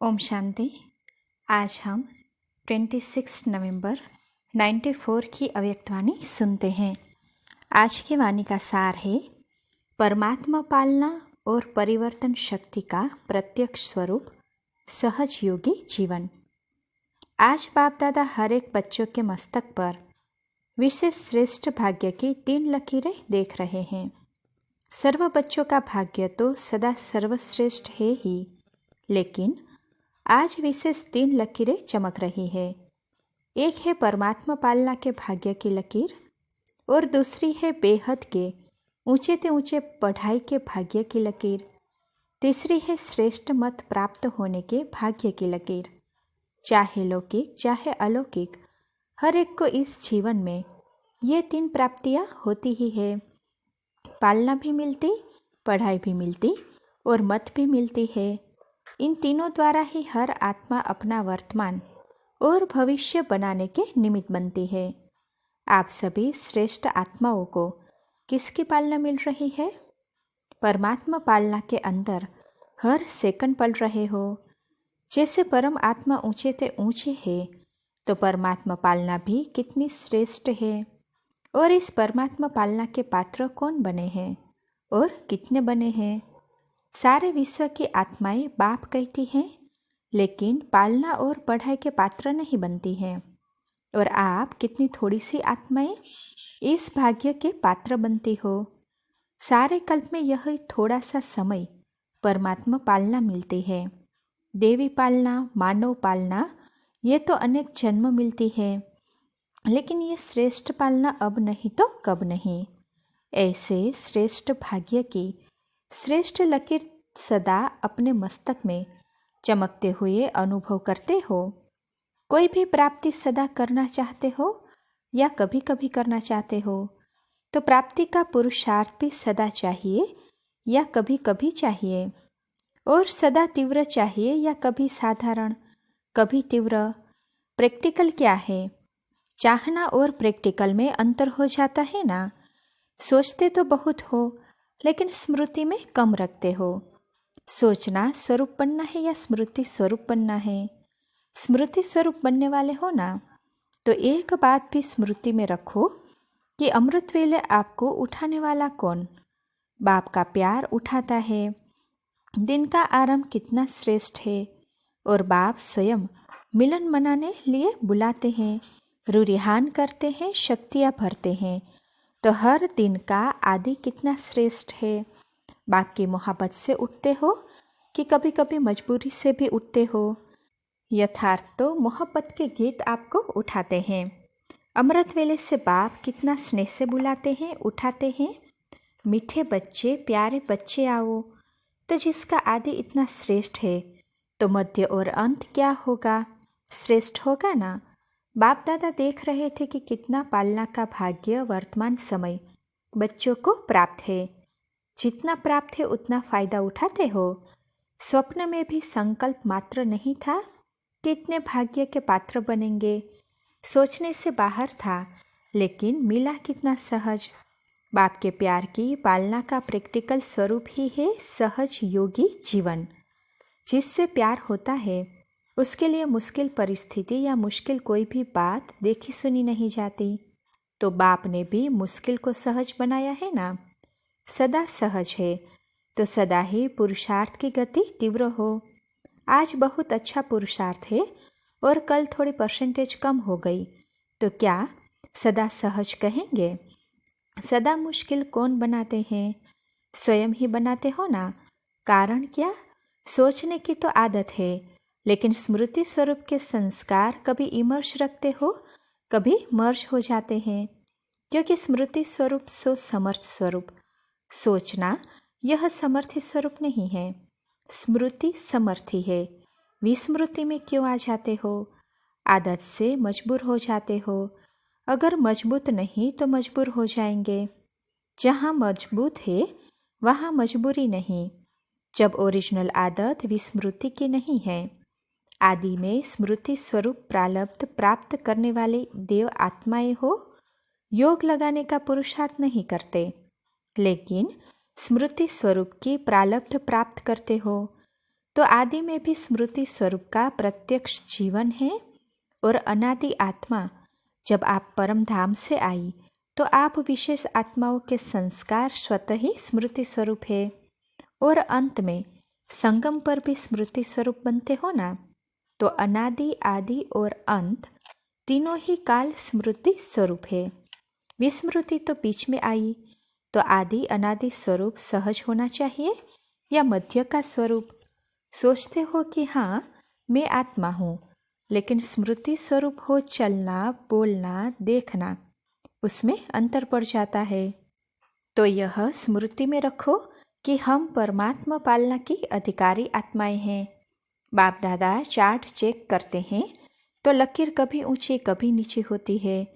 ओम शांति। आज हम 26 नवंबर 94 की अव्यक्तवाणी सुनते हैं। आज की वाणी का सार है परमात्मा पालना और परिवर्तन शक्ति का प्रत्यक्ष स्वरूप, सहज योगी जीवन। आज बाप दादा हर एक बच्चों के मस्तक पर विशेष श्रेष्ठ भाग्य की 3 लकीरें देख रहे हैं। सर्व बच्चों का भाग्य तो सदा सर्वश्रेष्ठ है ही, लेकिन आज विशेष 3 लकीरें चमक रही है। एक है परमात्मा पालना के भाग्य की लकीर और दूसरी है बेहद के ऊंचे से ऊंचे पढ़ाई के भाग्य की लकीर। तीसरी है श्रेष्ठ मत प्राप्त होने के भाग्य की लकीर। चाहे लौकिक चाहे अलौकिक, हर एक को इस जीवन में ये 3 प्राप्तियां होती ही है। पालना भी मिलती, पढ़ाई भी मिलती और मत भी मिलती है। इन तीनों द्वारा ही हर आत्मा अपना वर्तमान और भविष्य बनाने के निमित्त बनती है। आप सभी श्रेष्ठ आत्माओं को किसकी पालना मिल रही है? परमात्मा पालना के अंदर हर सेकंड पल रहे हो। जैसे परम आत्मा ऊंचे से ऊंचे है, तो परमात्मा पालना भी कितनी श्रेष्ठ है। और इस परमात्मा पालना के पात्र कौन बने हैं और कितने बने हैं? सारे विश्व की आत्माएं बाप कहती हैं, लेकिन पालना और पढ़ाई के पात्र नहीं बनती हैं। और आप कितनी थोड़ी सी आत्माएं इस भाग्य के पात्र बनती हो। सारे कल्प में यह थोड़ा सा समय परमात्मा पालना मिलती है। देवी पालना, मानव पालना, ये तो अनेक जन्म मिलती है, लेकिन ये श्रेष्ठ पालना अब नहीं तो कब नहीं। ऐसे श्रेष्ठ भाग्य की श्रेष्ठ लकीर सदा अपने मस्तक में चमकते हुए अनुभव करते हो। कोई भी प्राप्ति सदा करना चाहते हो या कभी कभी करना चाहते हो, तो प्राप्ति का पुरुषार्थ भी सदा चाहिए या कभी कभी चाहिए। और सदा तीव्र चाहिए या कभी साधारण, कभी तीव्र। प्रैक्टिकल क्या है? चाहना और प्रैक्टिकल में अंतर हो जाता है ना। सोचते तो बहुत हो, लेकिन स्मृति में कम रखते हो। सोचना स्वरूप बनना है या स्मृति स्वरूप बनना है? स्मृति स्वरूप बनने वाले हो ना, तो एक बात भी स्मृति में रखो कि अमृत वेले आपको उठाने वाला कौन? बाप का प्यार उठाता है। दिन का आरंभ कितना श्रेष्ठ है, और बाप स्वयं मिलन मनाने लिए बुलाते हैं, रुरिहान करते हैं, शक्तियाँ भरते हैं। तो हर दिन का आदि कितना श्रेष्ठ है। बाप की मोहब्बत से उठते हो कि कभी कभी मजबूरी से भी उठते हो? यथार्थ तो मोहब्बत के गीत आपको उठाते हैं। अमृत वेले से बाप कितना स्नेह से बुलाते हैं, उठाते हैं। मीठे बच्चे, प्यारे बच्चे आओ। तो जिसका आदि इतना श्रेष्ठ है, तो मध्य और अंत क्या होगा? श्रेष्ठ होगा ना। बाप दादा देख रहे थे कि कितना पालना का भाग्य वर्तमान समय बच्चों को प्राप्त है। जितना प्राप्त है उतना फायदा उठाते हो। स्वप्न में भी संकल्प मात्र नहीं था कि इतने भाग्य के पात्र बनेंगे। सोचने से बाहर था, लेकिन मिला कितना सहज। बाप के प्यार की पालना का प्रैक्टिकल स्वरूप ही है सहज योगी जीवन। जिससे प्यार होता है, उसके लिए मुश्किल परिस्थिति या मुश्किल कोई भी बात देखी सुनी नहीं जाती। तो बाप ने भी मुश्किल को सहज बनाया है ना। सदा सहज है, तो सदा ही पुरुषार्थ की गति तीव्र हो। आज बहुत अच्छा पुरुषार्थ है और कल थोड़ी परसेंटेज कम हो गई, तो क्या सदा सहज कहेंगे? सदा मुश्किल कौन बनाते हैं? स्वयं ही बनाते हो ना। कारण क्या? सोचने की तो आदत है, लेकिन स्मृति स्वरूप के संस्कार कभी इमर्श रखते हो, कभी मर्ज हो जाते हैं। क्योंकि स्मृति स्वरूप सो समर्थ स्वरूप। सोचना यह समर्थी स्वरूप नहीं है, स्मृति समर्थी है। विस्मृति में क्यों आ जाते हो? आदत से मजबूर हो जाते हो। अगर मजबूत नहीं तो मजबूर हो जाएंगे। जहाँ मजबूत है वहाँ मजबूरी नहीं। जब ओरिजिनल आदत विस्मृति की नहीं है। आदि में स्मृति स्वरूप प्रारब्ध प्राप्त करने वाले देव आत्माएं हो, योग लगाने का पुरुषार्थ नहीं करते, लेकिन स्मृति स्वरूप की प्रारब्ध प्राप्त करते हो। तो आदि में भी स्मृति स्वरूप का प्रत्यक्ष जीवन है और अनादि आत्मा जब आप परम धाम से आई तो आप विशेष आत्माओं के संस्कार स्वतः ही स्मृति स्वरूप है और अंत में संगम पर भी स्मृति स्वरूप बनते हो ना। तो अनादि, आदि और अंत तीनों ही काल स्मृति स्वरूप है। विस्मृति तो बीच में आई, तो आदि अनादि स्वरूप सहज होना चाहिए या मध्य का स्वरूप। सोचते हो कि हाँ मैं आत्मा हूँ, लेकिन स्मृति स्वरूप हो चलना, बोलना, देखना, उसमें अंतर पड़ जाता है। तो यह स्मृति में रखो कि हम परमात्मा पालना की अधिकारी आत्माएं हैं। बाप दादा चार्ट चेक करते हैं तो लकीर कभी ऊंची कभी नीचे होती है,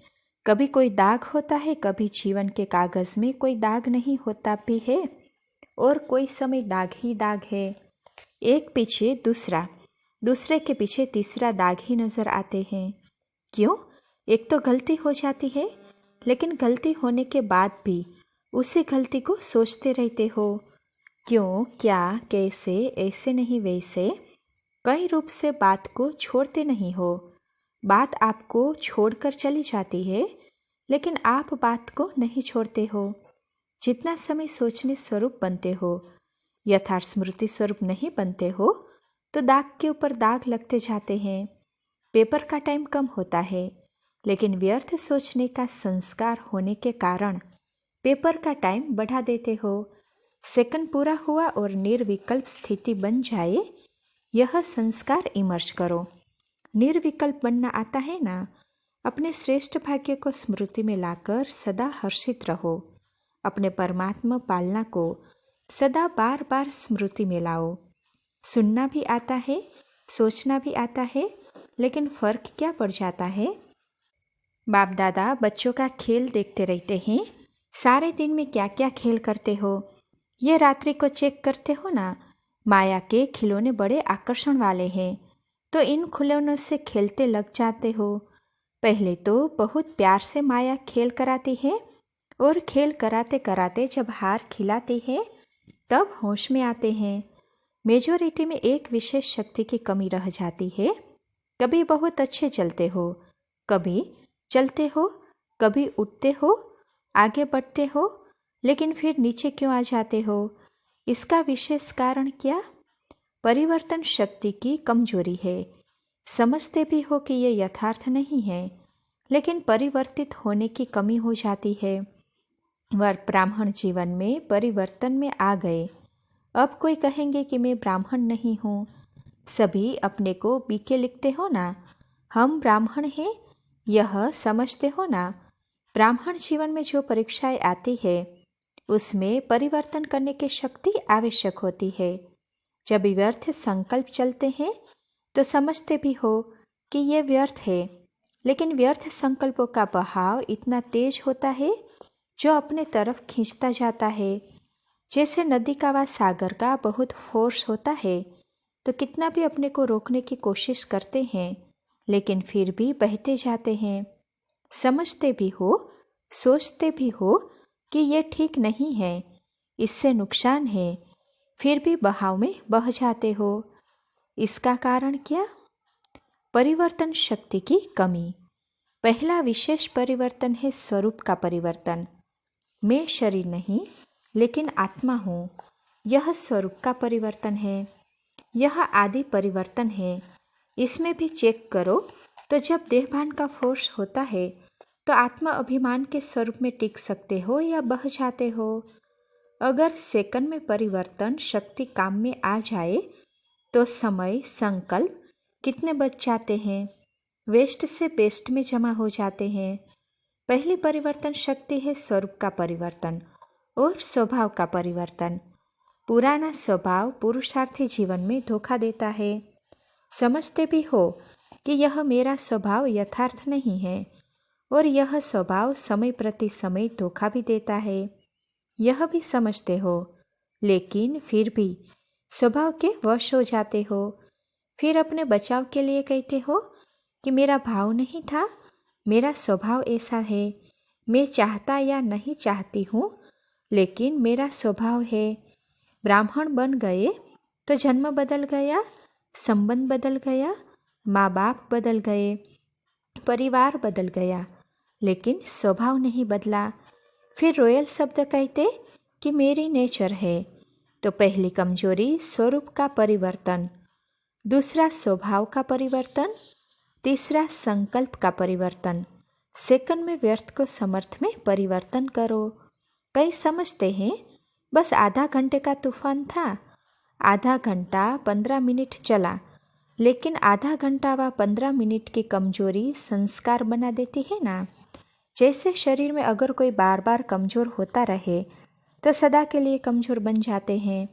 कभी कोई दाग होता है, कभी जीवन के कागज में कोई दाग नहीं होता भी है और कोई समय दाग ही दाग है। एक पीछे दूसरा, दूसरे के पीछे तीसरा दाग ही नजर आते हैं। क्यों? एक तो गलती हो जाती है, लेकिन गलती होने के बाद भी उसी गलती को सोचते रहते हो। क्यों, क्या, कैसे, ऐसे नहीं वैसे, कई रूप से बात को छोड़ते नहीं हो। बात आपको छोड़कर चली जाती है, लेकिन आप बात को नहीं छोड़ते हो। जितना समय सोचने स्वरूप बनते हो, यथार्थ स्मृति स्वरूप नहीं बनते हो, तो दाग के ऊपर दाग लगते जाते हैं। पेपर का टाइम कम होता है, लेकिन व्यर्थ सोचने का संस्कार होने के कारण पेपर का टाइम बढ़ा देते हो। सेकंड पूरा हुआ और निर्विकल्प स्थिति बन जाए, यह संस्कार इमर्ज करो। निर्विकल्प बनना आता है ना? अपने श्रेष्ठ भाग्य को स्मृति में लाकर सदा हर्षित रहो। अपने परमात्मा पालना को सदा बार बार स्मृति में लाओ। सुनना भी आता है, सोचना भी आता है, लेकिन फर्क क्या पड़ जाता है? बाप दादा बच्चों का खेल देखते रहते हैं। सारे दिन में क्या क्या खेल करते हो, ये रात्रि को चेक करते हो ना। माया के खिलौने बड़े आकर्षण वाले हैं, तो इन खिलौनों से खेलते लग जाते हो। पहले तो बहुत प्यार से माया खेल कराती है और खेल कराते कराते जब हार खिलाती है तब होश में आते हैं। मेजोरिटी में एक विशेष शक्ति की कमी रह जाती है। कभी बहुत अच्छे चलते हो, कभी चलते हो, कभी उठते हो, आगे बढ़ते हो, लेकिन फिर नीचे क्यों आ जाते हो? इसका विशेष कारण क्या? परिवर्तन शक्ति की कमजोरी है। समझते भी हो कि ये यथार्थ नहीं है, लेकिन परिवर्तित होने की कमी हो जाती है। वह ब्राह्मण जीवन में परिवर्तन में आ गए। अब कोई कहेंगे कि मैं ब्राह्मण नहीं हूँ। सभी अपने को बीके लिखते हो ना, हम ब्राह्मण हैं, यह समझते हो ना। ब्राह्मण जीवन में जो परीक्षाएं आती है उसमें परिवर्तन करने की शक्ति आवश्यक होती है। जब व्यर्थ संकल्प चलते हैं तो समझते भी हो कि ये व्यर्थ है, लेकिन व्यर्थ संकल्पों का बहाव इतना तेज होता है जो अपने तरफ खींचता जाता है। जैसे नदी का व सागर का बहुत फोर्स होता है, तो कितना भी अपने को रोकने की कोशिश करते हैं, लेकिन फिर भी बहते जाते हैं। समझते भी हो, सोचते भी हो कि ये ठीक नहीं है, इससे नुकसान है, फिर भी बहाव में बह जाते हो। इसका कारण क्या? परिवर्तन शक्ति की कमी। पहला विशेष परिवर्तन है स्वरूप का परिवर्तन। मैं शरीर नहीं, लेकिन आत्मा हूँ, यह स्वरूप का परिवर्तन है। यह आदि परिवर्तन है। इसमें भी चेक करो तो जब देहभान का फोर्स होता है तो आत्मा अभिमान के स्वरूप में टिक सकते हो या बह जाते हो। अगर सेकंड में परिवर्तन शक्ति काम में आ जाए तो समय, संकल्प कितने बच जाते हैं, वेस्ट से बेस्ट में जमा हो जाते हैं। पहली परिवर्तन शक्ति है स्वरूप का परिवर्तन और स्वभाव का परिवर्तन। पुराना स्वभाव पुरुषार्थी जीवन में धोखा देता है। समझते भी हो कि यह मेरा स्वभाव यथार्थ नहीं है और यह स्वभाव समय प्रति समय धोखा भी देता है, यह भी समझते हो, लेकिन फिर भी स्वभाव के वश हो जाते हो। फिर अपने बचाव के लिए कहते हो कि मेरा भाव नहीं था, मेरा स्वभाव ऐसा है, मैं चाहता या नहीं चाहती हूँ, लेकिन मेरा स्वभाव है। ब्राह्मण बन गए तो जन्म बदल गया, संबंध बदल गया, माँ बाप बदल गए, परिवार बदल गया, लेकिन स्वभाव नहीं बदला। फिर रॉयल शब्द कहते कि मेरी नेचर है। तो पहली कमजोरी स्वरूप का परिवर्तन, दूसरा स्वभाव का परिवर्तन, तीसरा संकल्प का परिवर्तन। सेकंड में व्यर्थ को समर्थ में परिवर्तन करो। कई समझते हैं बस आधा घंटे का तूफान था, आधा घंटा 15 मिनट चला, लेकिन आधा घंटा व 15 मिनट की कमजोरी संस्कार बना देती है ना। जैसे शरीर में अगर कोई बार बार कमज़ोर होता रहे तो सदा के लिए कमज़ोर बन जाते हैं।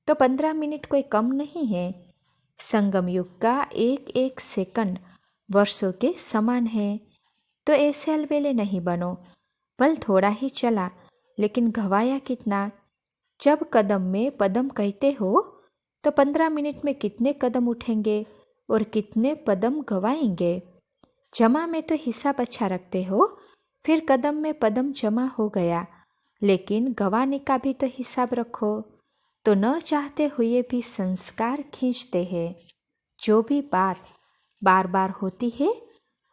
तो 15 मिनट कोई कम नहीं है। संगम युग का एक एक सेकंड वर्षों के समान है। तो ऐसे अलबेले नहीं बनो। बल थोड़ा ही चला, लेकिन गवाया कितना। जब कदम में पदम कहते हो तो 15 मिनट में कितने कदम उठेंगे और कितने पदम गवाएंगे। जमा में तो हिसाब अच्छा रखते हो, फिर कदम में पदम जमा हो गया, लेकिन गवाने का भी तो हिसाब रखो। तो न चाहते हुए भी संस्कार खींचते हैं। जो भी बात बार बार होती है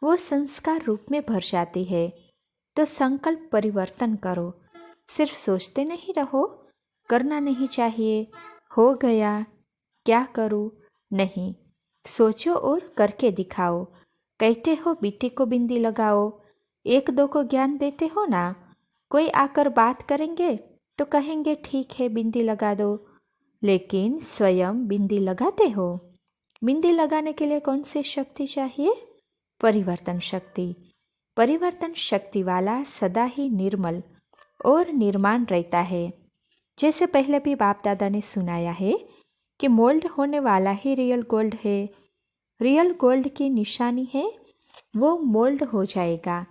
वो संस्कार रूप में भर जाती है। तो संकल्प परिवर्तन करो। सिर्फ सोचते नहीं रहो, करना नहीं चाहिए। हो गया, क्या करूँ? नहीं, सोचो और करके दिखाओ। कहते हो बेटी को बिंदी लगाओ, एक दो को ज्ञान देते हो ना। कोई आकर बात करेंगे तो कहेंगे ठीक है बिंदी लगा दो, लेकिन स्वयं बिंदी लगाते हो? बिंदी लगाने के लिए कौन सी शक्ति चाहिए? परिवर्तन शक्ति। परिवर्तन शक्ति वाला सदा ही निर्मल और निर्माण रहता है। जैसे पहले भी बाप दादा ने सुनाया है कि मोल्ड होने वाला ही रियल गोल्ड है। रियल गोल्ड की निशानी है वो मोल्ड हो जाएगा।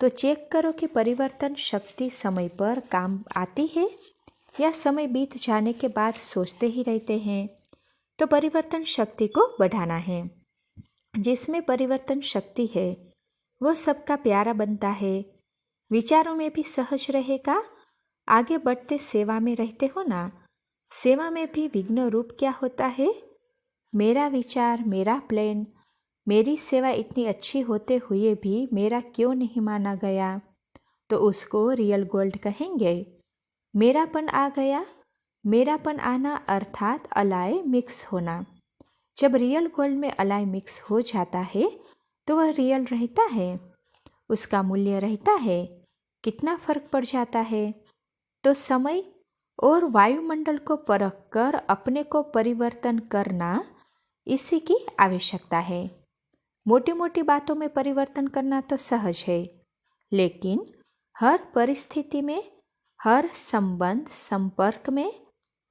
तो चेक करो कि परिवर्तन शक्ति समय पर काम आती है या समय बीत जाने के बाद सोचते ही रहते हैं। तो परिवर्तन शक्ति को बढ़ाना है। जिसमें परिवर्तन शक्ति है वो सबका प्यारा बनता है, विचारों में भी सहज रहेगा। आगे बढ़ते सेवा में रहते हो ना, सेवा में भी विघ्न रूप क्या होता है? मेरा विचार, मेरा प्लान, मेरी सेवा इतनी अच्छी होते हुए भी मेरा क्यों नहीं माना गया? तो उसको रियल गोल्ड कहेंगे। मेरापन आ गया। मेरापन आना अर्थात अलाय मिक्स होना। जब रियल गोल्ड में अलाय मिक्स हो जाता है तो वह रियल रहता है, उसका मूल्य रहता है। कितना फर्क पड़ जाता है। तो समय और वायुमंडल को परख कर अपने को परिवर्तन करना, इसी की आवश्यकता है। मोटी मोटी बातों में परिवर्तन करना तो सहज है, लेकिन हर परिस्थिति में, हर संबंध संपर्क में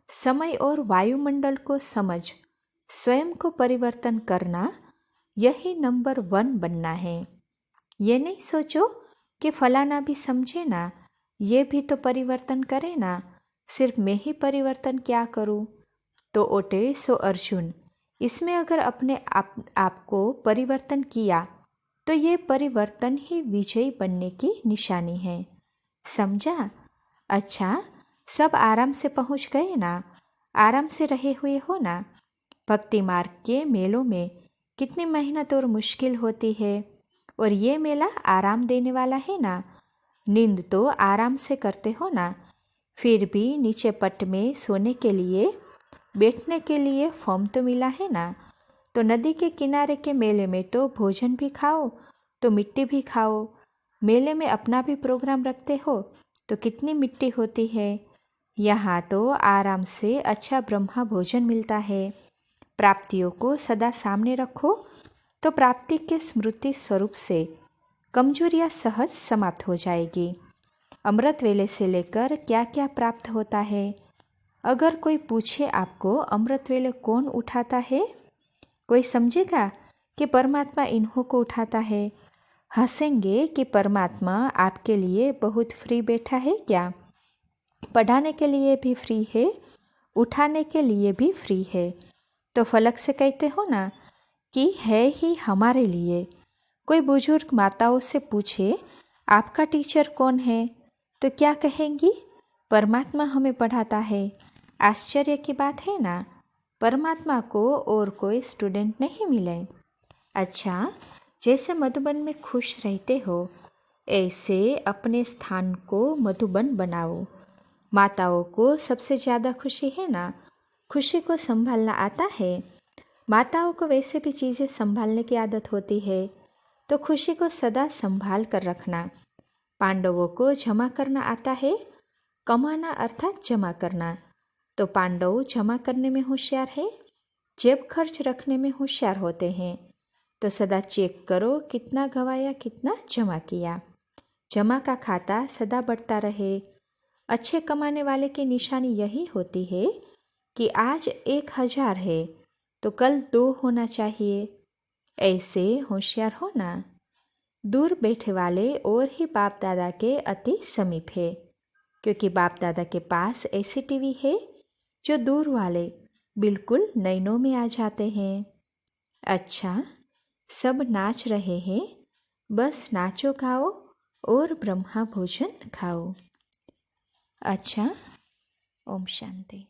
समय और वायुमंडल को समझ स्वयं को परिवर्तन करना, यही नंबर 1 बनना है। ये नहीं सोचो कि फलाना भी समझे ना, ये भी तो परिवर्तन करे ना, सिर्फ मैं ही परिवर्तन क्या करूं? तो ओटे सो अर्जुन। इसमें अगर अपने आप को परिवर्तन किया तो ये परिवर्तन ही विजयी बनने की निशानी है। समझा? अच्छा, सब आराम से पहुंच गए ना? आराम से रहे हुए हो ना? भक्ति मार्ग के मेलों में कितनी मेहनत और मुश्किल होती है, और ये मेला आराम देने वाला है ना। नींद तो आराम से करते हो ना, फिर भी नीचे पट में सोने के लिए, बैठने के लिए फॉर्म तो मिला है ना। तो नदी के किनारे के मेले में तो भोजन भी खाओ तो मिट्टी भी खाओ। मेले में अपना भी प्रोग्राम रखते हो तो कितनी मिट्टी होती है। यहाँ तो आराम से अच्छा ब्रह्मा भोजन मिलता है। प्राप्तियों को सदा सामने रखो तो प्राप्ति के स्मृति स्वरूप से कमजोरियाँ सहज समाप्त हो जाएगी। अमृत वेले से लेकर क्या क्या प्राप्त होता है? अगर कोई पूछे आपको अमृत वेले कौन उठाता है, कोई समझेगा कि परमात्मा इन्हों को उठाता है। हंसेंगे कि परमात्मा आपके लिए बहुत फ्री बैठा है क्या? पढ़ाने के लिए भी फ्री है, उठाने के लिए भी फ्री है। तो फलक से कहते हो ना कि है ही हमारे लिए। कोई बुजुर्ग माताओं से पूछे आपका टीचर कौन है, तो क्या कहेंगी? परमात्मा हमें पढ़ाता है। आश्चर्य की बात है ना। परमात्मा को और कोई स्टूडेंट नहीं मिले। अच्छा, जैसे मधुबन में खुश रहते हो, ऐसे अपने स्थान को मधुबन बनाओ। माताओं को सबसे ज़्यादा खुशी है ना, खुशी को संभालना आता है। माताओं को वैसे भी चीज़ें संभालने की आदत होती है, तो खुशी को सदा संभाल कर रखना। पांडवों को जमा करना आता है, कमाना अर्थात जमा करना, तो पांडव जमा करने में होशियार है, जेब खर्च रखने में होशियार होते हैं। तो सदा चेक करो कितना गवाया कितना जमा किया। जमा का खाता सदा बढ़ता रहे। अच्छे कमाने वाले की निशानी यही होती है कि आज 1000 है तो कल 2 होना चाहिए। ऐसे होशियार होना। दूर बैठे वाले और ही बाप दादा के अति समीप है, क्योंकि बाप दादा के पास ऐसी टीवी है जो दूर वाले बिल्कुल नैनों में आ जाते हैं। अच्छा, सब नाच रहे हैं, बस नाचो गाओ और ब्रह्मा भोजन खाओ। अच्छा, ओम शांति।